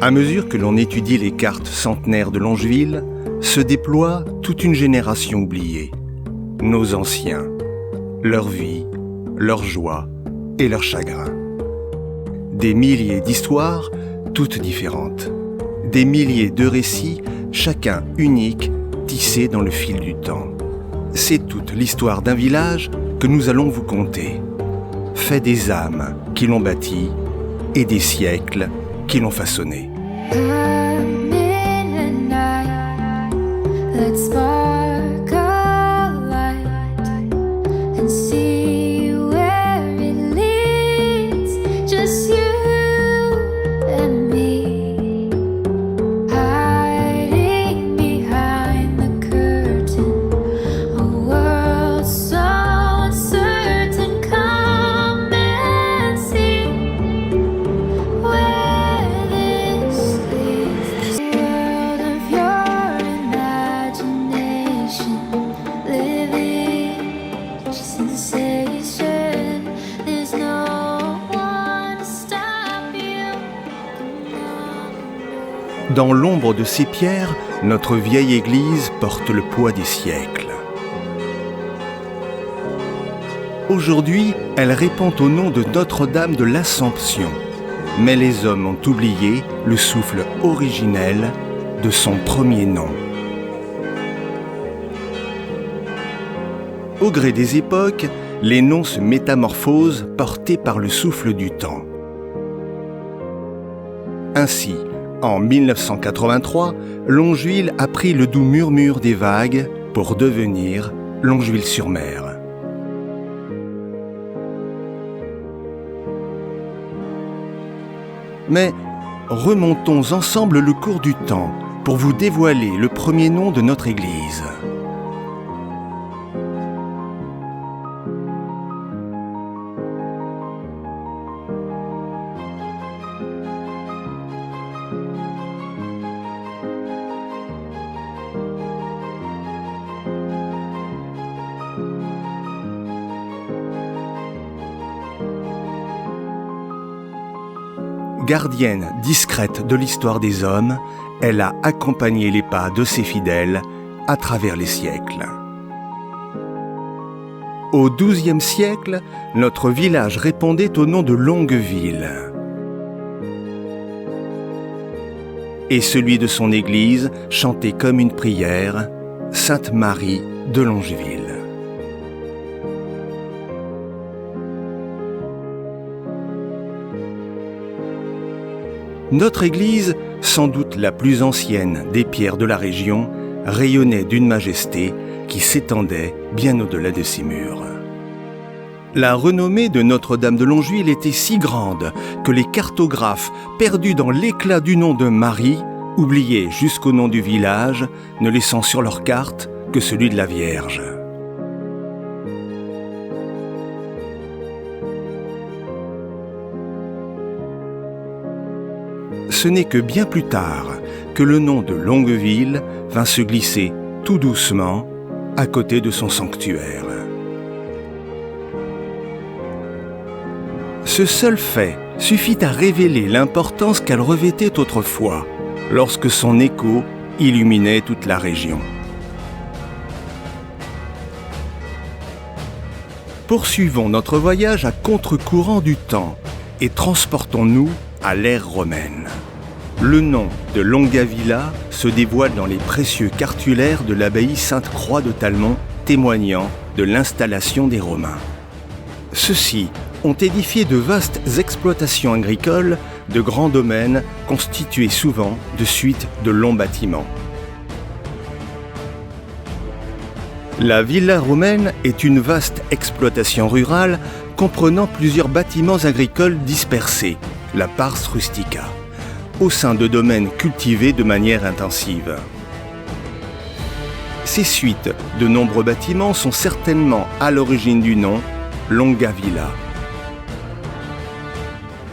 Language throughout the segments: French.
À mesure que l'on étudie les cartes centenaires de Longeville, se déploie toute une génération oubliée. Nos anciens, leur vie, leurs joies et leurs chagrins. Des milliers d'histoires, toutes différentes. Des milliers de récits, chacun unique, tissés dans le fil du temps. C'est toute l'histoire d'un village que nous allons vous conter. Fait des âmes qui l'ont bâti et des siècles qui l'ont façonné. Dans l'ombre de ces pierres, notre vieille église porte le poids des siècles. Aujourd'hui, elle répond au nom de Notre-Dame de l'Assomption. Mais les hommes ont oublié le souffle originel de son premier nom. Au gré des époques, les noms se métamorphosent portés par le souffle du temps. Ainsi, en 1983, Longeville a pris le doux murmure des vagues pour devenir Longeville-sur-Mer. Mais remontons ensemble le cours du temps pour vous dévoiler le premier nom de notre église. Gardienne discrète de l'histoire des hommes, elle a accompagné les pas de ses fidèles à travers les siècles. Au XIIe siècle, notre village répondait au nom de Longueville. Et celui de son église chantait comme une prière, Sainte Marie de Longeville. Notre église, sans doute la plus ancienne des pierres de la région, rayonnait d'une majesté qui s'étendait bien au-delà de ses murs. La renommée de Notre-Dame de Longeville était si grande que les cartographes, perdus dans l'éclat du nom de Marie, oubliaient jusqu'au nom du village, ne laissant sur leur carte que celui de la Vierge. Ce n'est que bien plus tard que le nom de Longueville vint se glisser tout doucement à côté de son sanctuaire. Ce seul fait suffit à révéler l'importance qu'elle revêtait autrefois, lorsque son écho illuminait toute la région. Poursuivons notre voyage à contre-courant du temps et transportons-nous à l'ère romaine. Le nom de Longavilla se dévoile dans les précieux cartulaires de l'abbaye Sainte-Croix de Talmont, témoignant de l'installation des Romains. Ceux-ci ont édifié de vastes exploitations agricoles, de grands domaines constitués souvent de suites de longs bâtiments. La villa romaine est une vaste exploitation rurale comprenant plusieurs bâtiments agricoles dispersés, la pars rustica, au sein de domaines cultivés de manière intensive. Ces suites de nombreux bâtiments sont certainement à l'origine du nom Longavilla.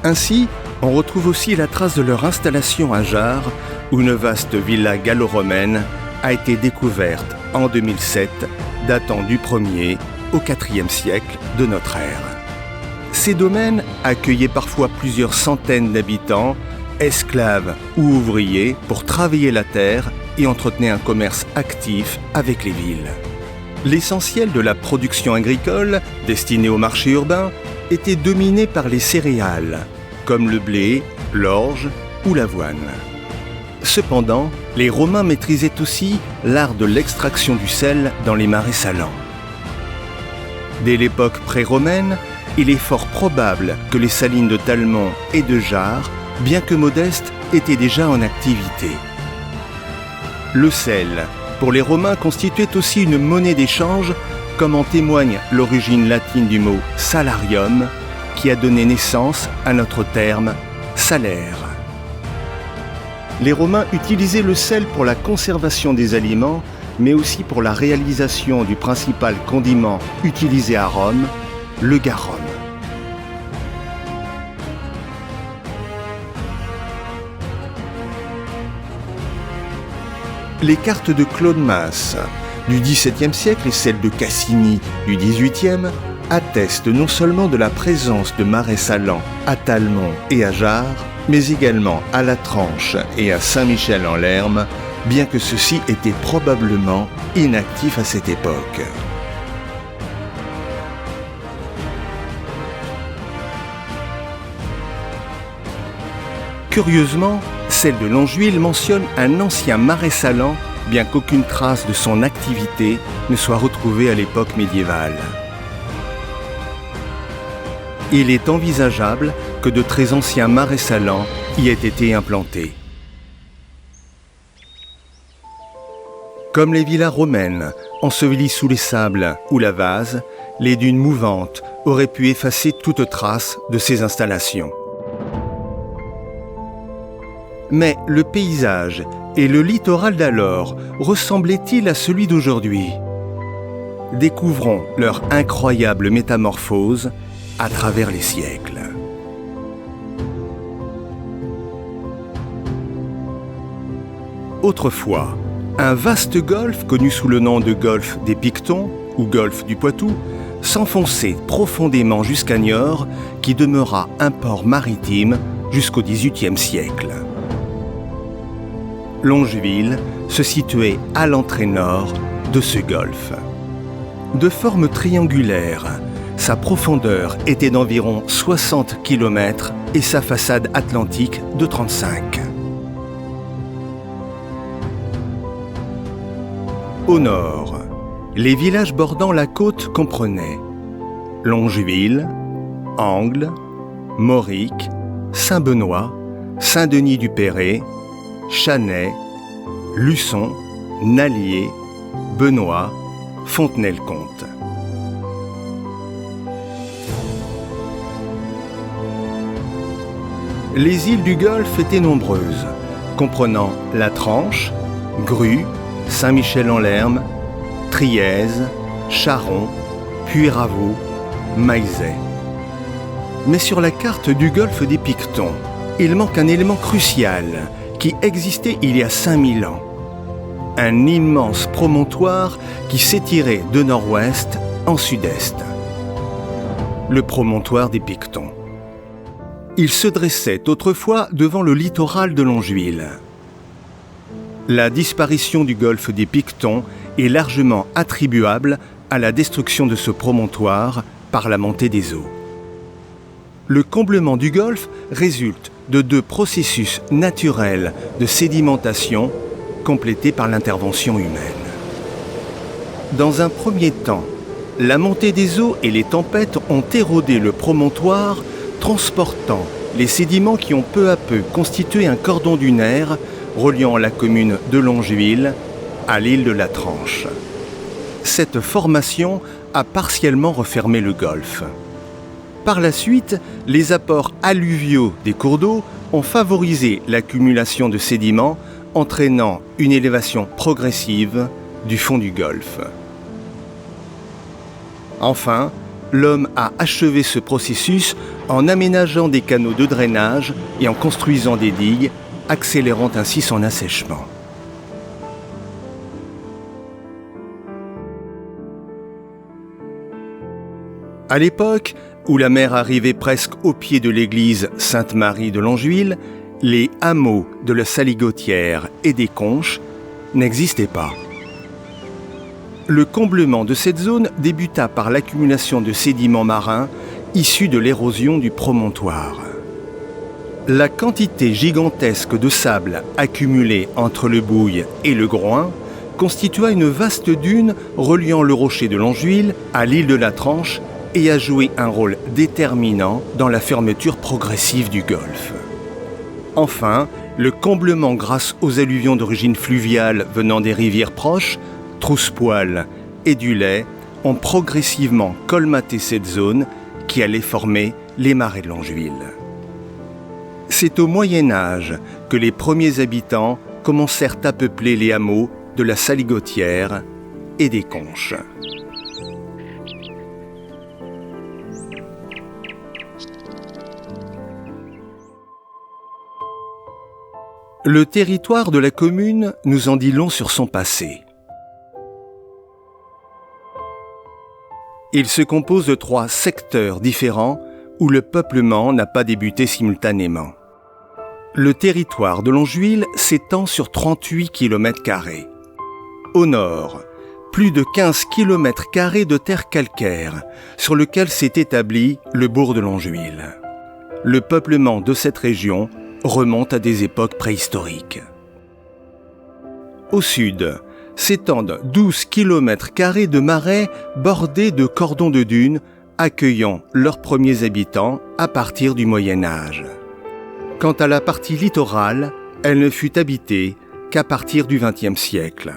Ainsi, on retrouve aussi la trace de leur installation à Jars, où une vaste villa gallo-romaine a été découverte en 2007, datant du 1er au 4e siècle de notre ère. Ces domaines accueillaient parfois plusieurs centaines d'habitants, esclaves ou ouvriers pour travailler la terre et entretenaient un commerce actif avec les villes. L'essentiel de la production agricole, destinée au marché urbain, était dominé par les céréales, comme le blé, l'orge ou l'avoine. Cependant, les Romains maîtrisaient aussi l'art de l'extraction du sel dans les marais salants. Dès l'époque pré-romaine, il est fort probable que les salines de Talmont et de Jars, bien que modestes, étaient déjà en activité. Le sel, pour les Romains, constituait aussi une monnaie d'échange, comme en témoigne l'origine latine du mot salarium, qui a donné naissance à notre terme salaire. Les Romains utilisaient le sel pour la conservation des aliments, mais aussi pour la réalisation du principal condiment utilisé à Rome, le garum. Les cartes de Claude Masse du XVIIe siècle et celles de Cassini du XVIIIe attestent non seulement de la présence de marais salants à Talmont et à Jars, mais également à La Tranche et à Saint-Michel-en-Lerme, bien que ceux-ci étaient probablement inactifs à cette époque. Curieusement, celle de Longeville mentionne un ancien marais salant, bien qu'aucune trace de son activité ne soit retrouvée à l'époque médiévale. Il est envisageable que de très anciens marais salants y aient été implantés. Comme les villas romaines, ensevelies sous les sables ou la vase, les dunes mouvantes auraient pu effacer toute trace de ces installations. Mais le paysage et le littoral d'alors ressemblaient-ils à celui d'aujourd'hui ? Découvrons leur incroyable métamorphose à travers les siècles. Autrefois, un vaste golfe connu sous le nom de golfe des Pictons ou golfe du Poitou s'enfonçait profondément jusqu'à Niort, qui demeura un port maritime jusqu'au XVIIIe siècle. Longeville se situait à l'entrée nord de ce golfe. De forme triangulaire, sa profondeur était d'environ 60 km et sa façade atlantique de 35. Au nord, les villages bordant la côte comprenaient Longeville, Angles, Mauric, Saint-Benoît, Saint-Denis-du-Perret, Chanay, Luçon, Nallier, Benoît, Fontenay-le-Comte. Les îles du Golfe étaient nombreuses, comprenant La Tranche, Grue, Saint-Michel-en-Lerme, Trièze, Charon, Puyraveau, Maillezais. Mais sur la carte du Golfe des Pictons, il manque un élément crucial qui existait il y a 5000 ans. Un immense promontoire qui s'étirait de nord-ouest en sud-est. Le promontoire des Pictons. Il se dressait autrefois devant le littoral de Longeville. La disparition du golfe des Pictons est largement attribuable à la destruction de ce promontoire par la montée des eaux. Le comblement du golfe résulte de deux processus naturels de sédimentation complétés par l'intervention humaine. Dans un premier temps, la montée des eaux et les tempêtes ont érodé le promontoire, transportant les sédiments qui ont peu à peu constitué un cordon dunaire reliant la commune de Longeville à l'île de La Tranche. Cette formation a partiellement refermé le golfe. Par la suite, les apports alluviaux des cours d'eau ont favorisé l'accumulation de sédiments, entraînant une élévation progressive du fond du golfe. Enfin, l'homme a achevé ce processus en aménageant des canaux de drainage et en construisant des digues, accélérant ainsi son assèchement. À l'époque où la mer arrivait presque au pied de l'église Sainte-Marie de Longeville, Les hameaux de la Saligotière et des Conches n'existaient pas. Le comblement de cette zone débuta par l'accumulation de sédiments marins issus de l'érosion du promontoire. La quantité gigantesque de sable accumulé entre le Bouille et le Groin constitua une vaste dune reliant le rocher de Longeville à l'île de la Tranche et a joué un rôle déterminant dans la fermeture progressive du golfe. Enfin, le comblement grâce aux alluvions d'origine fluviale venant des rivières proches, Troussepoil et du Lay, ont progressivement colmaté cette zone qui allait former les marais de Longeville. C'est au Moyen Âge que les premiers habitants commencèrent à peupler les hameaux de la Saligotière et des Conches. Le territoire de la commune nous en dit long sur son passé. Il se compose de 3 secteurs différents où le peuplement n'a pas débuté simultanément. Le territoire de Longeville s'étend sur 38 km². Au nord, plus de 15 km² de terre calcaire sur lequel s'est établi le bourg de Longeville. Le peuplement de cette région remonte à des époques préhistoriques. Au sud, s'étendent 12 km² de marais bordés de cordons de dunes accueillant leurs premiers habitants à partir du Moyen Âge. Quant à la partie littorale, elle ne fut habitée qu'à partir du XXe siècle.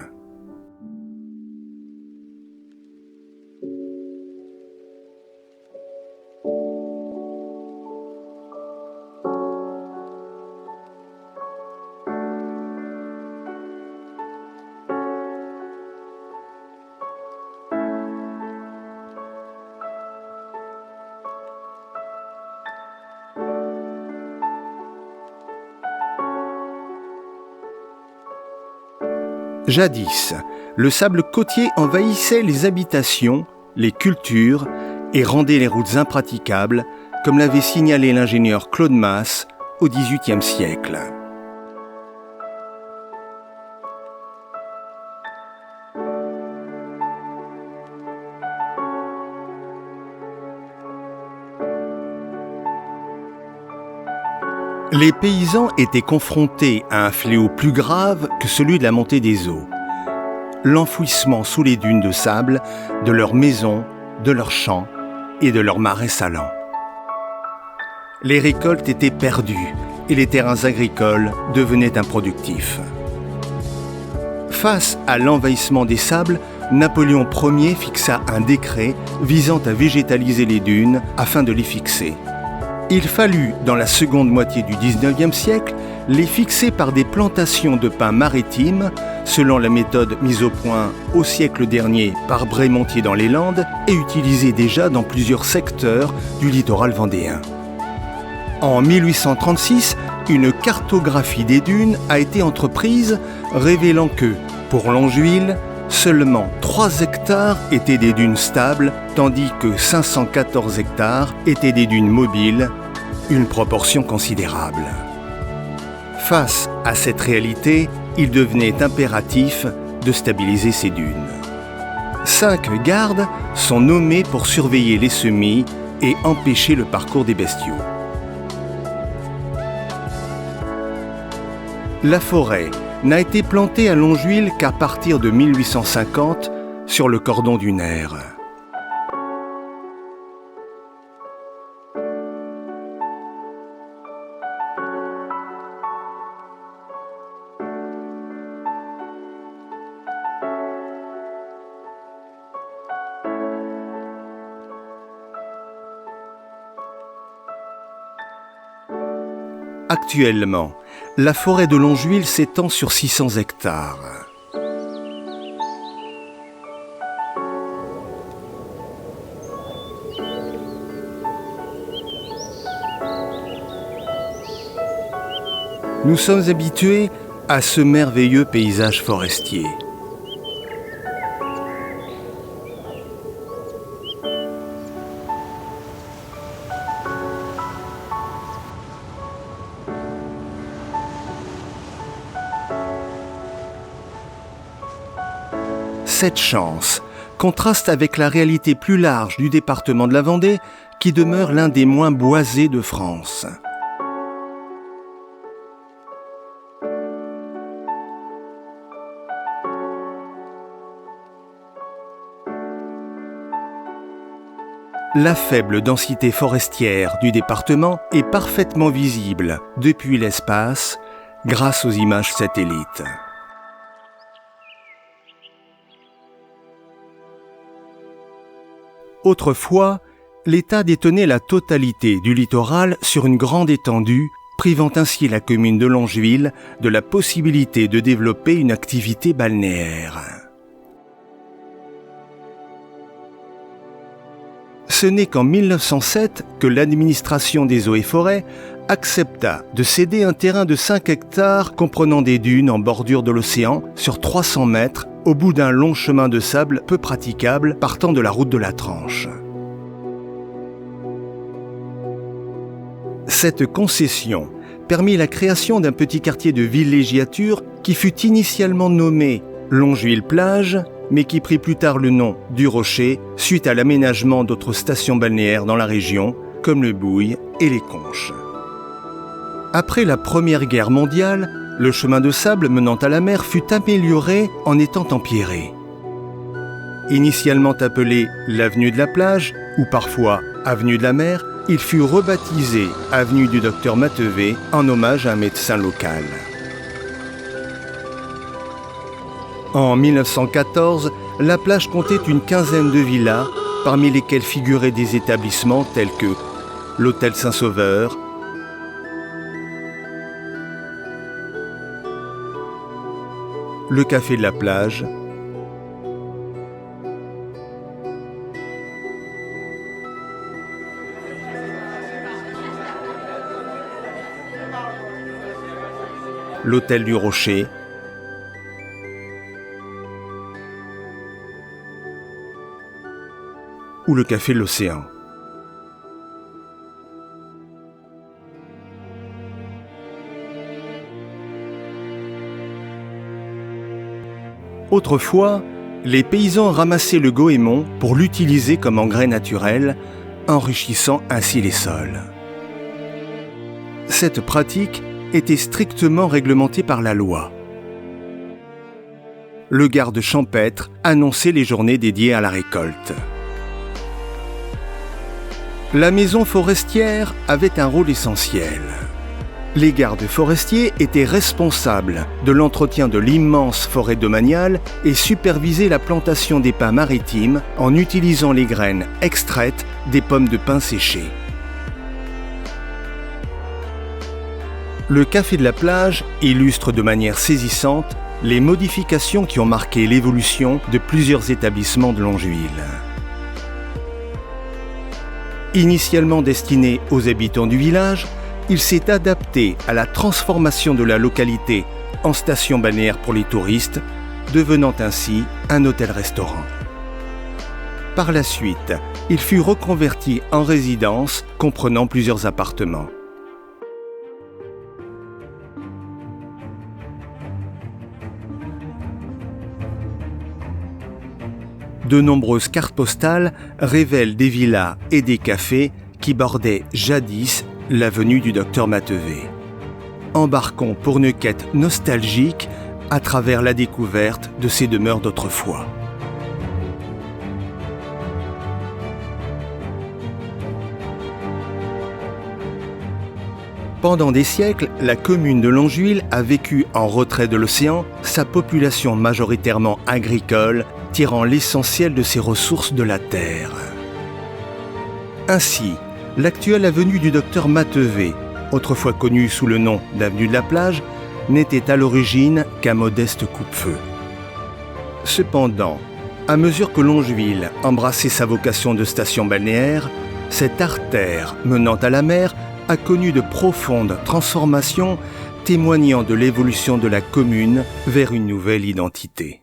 Jadis, le sable côtier envahissait les habitations, les cultures et rendait les routes impraticables, comme l'avait signalé l'ingénieur Claude Masse au XVIIIe siècle. Les paysans étaient confrontés à un fléau plus grave que celui de la montée des eaux. L'enfouissement sous les dunes de sable de leurs maisons, de leurs champs et de leurs marais salants. Les récoltes étaient perdues et les terrains agricoles devenaient improductifs. Face à l'envahissement des sables, Napoléon Ier fixa un décret visant à végétaliser les dunes afin de les fixer. Il fallut, dans la seconde moitié du XIXe siècle, les fixer par des plantations de pins maritimes, selon la méthode mise au point au siècle dernier par Brémontier dans les Landes et utilisée déjà dans plusieurs secteurs du littoral vendéen. En 1836, une cartographie des dunes a été entreprise, révélant que, pour Longeville, seulement 3 hectares étaient des dunes stables, tandis que 514 hectares étaient des dunes mobiles, une proportion considérable. Face à cette réalité, il devenait impératif de stabiliser ces dunes. 5 gardes sont nommés pour surveiller les semis et empêcher le parcours des bestiaux. La forêt n'a été plantée à Longeville qu'à partir de 1850 sur le cordon dunaire. Actuellement, la forêt de Longeville s'étend sur 600 hectares. Nous sommes habitués à ce merveilleux paysage forestier. cette chance contraste avec la réalité plus large du département de la Vendée, qui demeure l'un des moins boisés de France. La faible densité forestière du département est parfaitement visible depuis l'espace grâce aux images satellites. Autrefois, l'État détenait la totalité du littoral sur une grande étendue, privant ainsi la commune de Longeville de la possibilité de développer une activité balnéaire. Ce n'est qu'en 1907 que l'administration des eaux et forêts accepta de céder un terrain de 5 hectares comprenant des dunes en bordure de l'océan sur 300 mètres au bout d'un long chemin de sable peu praticable partant de la route de la Tranche. Cette concession permit la création d'un petit quartier de villégiature qui fut initialement nommé Longeville-Plage, mais qui prit plus tard le nom du Rocher suite à l'aménagement d'autres stations balnéaires dans la région, comme le Bouilh et les Conches. Après la Première Guerre mondiale, le chemin de sable menant à la mer fut amélioré en étant empierré. Initialement appelé l'avenue de la Plage, ou parfois avenue de la Mer, il fut rebaptisé avenue du Docteur Matevé en hommage à un médecin local. En 1914, la plage comptait une quinzaine de villas, parmi lesquelles figuraient des établissements tels que l'Hôtel Saint-Sauveur, le Café de la Plage, l'Hôtel du Rocher, ou le Café de l'Océan. Autrefois, les paysans ramassaient le goémon pour l'utiliser comme engrais naturel, enrichissant ainsi les sols. Cette pratique était strictement réglementée par la loi. Le garde champêtre annonçait les journées dédiées à la récolte. La maison forestière avait un rôle essentiel. Les gardes forestiers étaient responsables de l'entretien de l'immense forêt domaniale et supervisaient la plantation des pins maritimes en utilisant les graines extraites des pommes de pin séchées. Le Café de la Plage illustre de manière saisissante les modifications qui ont marqué l'évolution de plusieurs établissements de Longeville. Initialement destiné aux habitants du village, il s'est adapté à la transformation de la localité en station balnéaire pour les touristes, devenant ainsi un hôtel-restaurant. Par la suite, il fut reconverti en résidence comprenant plusieurs appartements. De nombreuses cartes postales révèlent des villas et des cafés qui bordaient jadis l'avenue du Docteur Matevé. Embarquons pour une quête nostalgique à travers la découverte de ces demeures d'autrefois. Pendant des siècles, la commune de Longeville a vécu en retrait de l'océan, sa population majoritairement agricole tirant l'essentiel de ses ressources de la terre. Ainsi, l'actuelle avenue du Docteur Matevé, autrefois connue sous le nom d'avenue de la Plage, n'était à l'origine qu'un modeste coupe-feu. Cependant, à mesure que Longeville embrassait sa vocation de station balnéaire, cette artère menant à la mer a connu de profondes transformations, témoignant de l'évolution de la commune vers une nouvelle identité.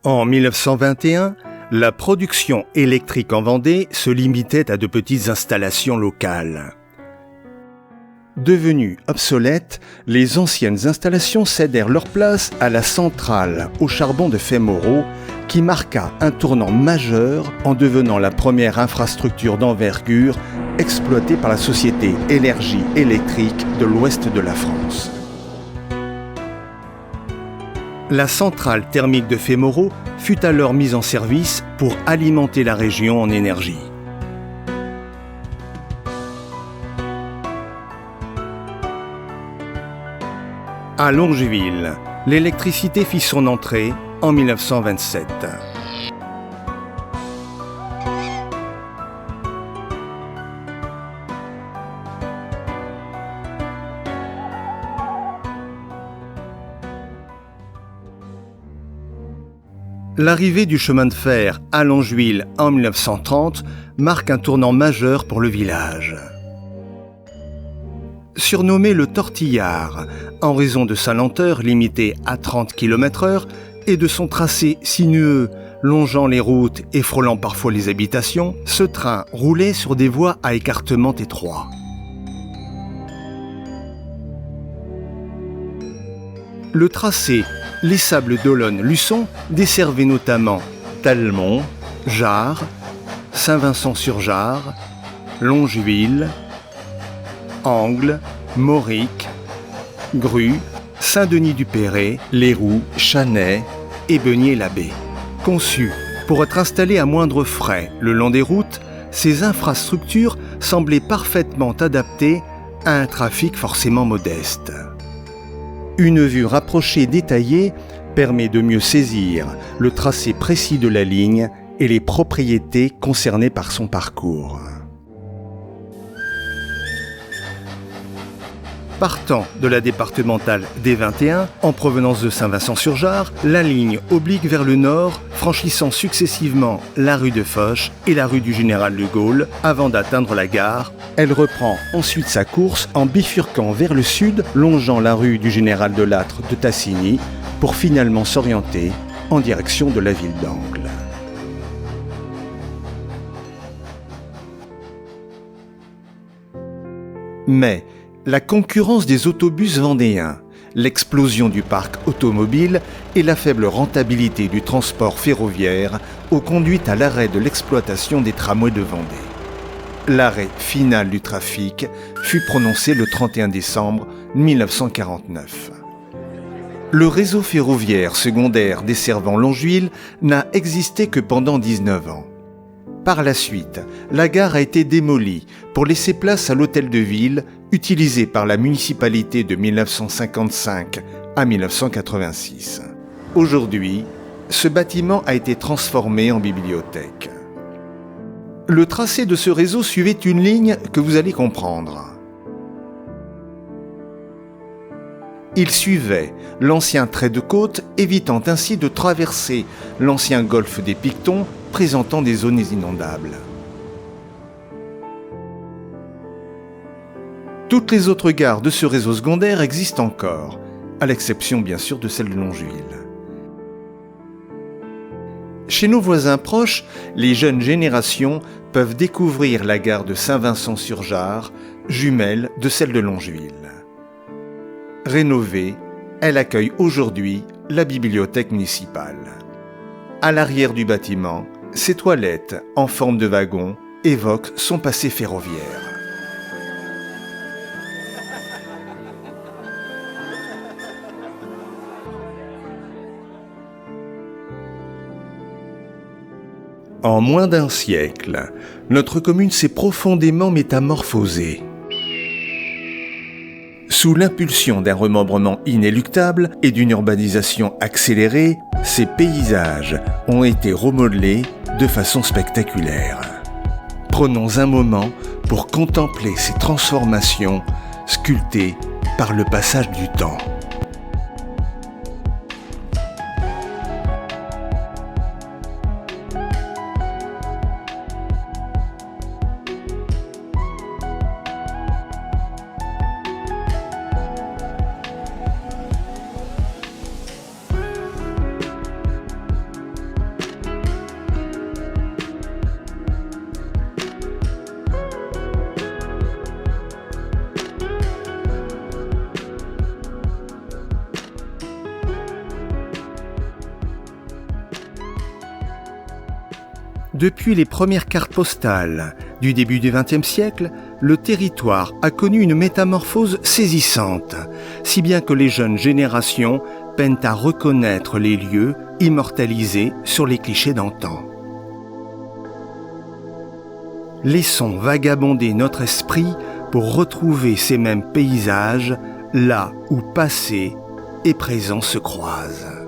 En 1921, la production électrique en Vendée se limitait à de petites installations locales. Devenues obsolètes, les anciennes installations cédèrent leur place à la centrale au charbon de Faix-Moreau, qui marqua un tournant majeur en devenant la première infrastructure d'envergure exploitée par la société Énergie électrique de l'ouest de la France. La centrale thermique de Faix-Moreau fut alors mise en service pour alimenter la région en énergie. À Longeville, l'électricité fit son entrée en 1927. L'arrivée du chemin de fer à Longeville en 1930 marque un tournant majeur pour le village. Surnommé le Tortillard, en raison de sa lenteur limitée à 30 km/h et de son tracé sinueux longeant les routes et frôlant parfois les habitations, ce train roulait sur des voies à écartement étroit. Le tracé Les Sables-d'Olonne-Luçon desservait notamment Talmont, Jars, Saint-Vincent-sur-Jars, Longeville, Angles, Mauric, Grue, Saint-Denis-du-Perret, Léroux, Chanay et Beugnier-l'Abbé. Conçues pour être installées à moindre frais le long des routes, ces infrastructures semblaient parfaitement adaptées à un trafic forcément modeste. Une vue rapprochée détaillée permet de mieux saisir le tracé précis de la ligne et les propriétés concernées par son parcours. Partant de la départementale D21, en provenance de Saint-Vincent-sur-Jars, la ligne oblique vers le nord, franchissant successivement la rue de Foch et la rue du Général de Gaulle, avant d'atteindre la gare. Elle reprend ensuite sa course en bifurquant vers le sud, longeant la rue du Général de Lattre de Tassigny, pour finalement s'orienter en direction de la ville d'Angles. Mais la concurrence des autobus vendéens, l'explosion du parc automobile et la faible rentabilité du transport ferroviaire ont conduit à l'arrêt de l'exploitation des tramways de Vendée. L'arrêt final du trafic fut prononcé le 31 décembre 1949. Le réseau ferroviaire secondaire desservant Longeville n'a existé que pendant 19 ans. Par la suite, la gare a été démolie pour laisser place à l'hôtel de ville, utilisé par la municipalité de 1955 à 1986. Aujourd'hui, ce bâtiment a été transformé en bibliothèque. Le tracé de ce réseau suivait une ligne que vous allez comprendre. Il suivait l'ancien trait de côte, évitant ainsi de traverser l'ancien golfe des Pictons, présentant des zones inondables. Toutes les autres gares de ce réseau secondaire existent encore, à l'exception bien sûr de celle de Longeville. Chez nos voisins proches, les jeunes générations peuvent découvrir la gare de Saint-Vincent-sur-Jars, jumelle de celle de Longeville. Rénovée, elle accueille aujourd'hui la bibliothèque municipale. À l'arrière du bâtiment, ses toilettes en forme de wagon évoquent son passé ferroviaire. En moins d'un siècle, notre commune s'est profondément métamorphosée. Sous l'impulsion d'un remembrement inéluctable et d'une urbanisation accélérée, ces paysages ont été remodelés de façon spectaculaire. Prenons un moment pour contempler ces transformations sculptées par le passage du temps. Depuis les premières cartes postales du début du XXe siècle, le territoire a connu une métamorphose saisissante, si bien que les jeunes générations peinent à reconnaître les lieux immortalisés sur les clichés d'antan. Laissons vagabonder notre esprit pour retrouver ces mêmes paysages là où passé et présent se croisent.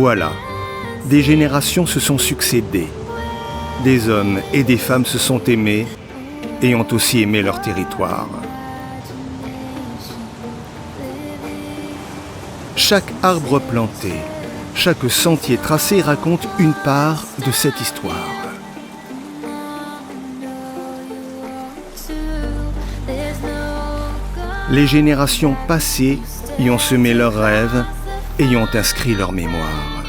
Voilà, des générations se sont succédées. Des hommes et des femmes se sont aimés et ont aussi aimé leur territoire. Chaque arbre planté, chaque sentier tracé raconte une part de cette histoire. Les générations passées y ont semé leurs rêves et y ont inscrit leur mémoire.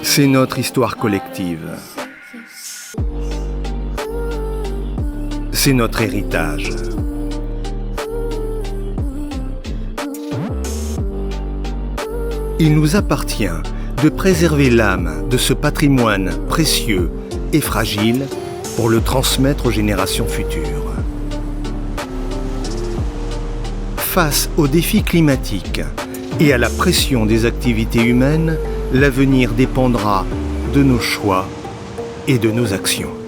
C'est notre histoire collective. C'est notre héritage. Il nous appartient de préserver l'âme de ce patrimoine précieux et fragile pour le transmettre aux générations futures. Face aux défis climatiques et à la pression des activités humaines, l'avenir dépendra de nos choix et de nos actions.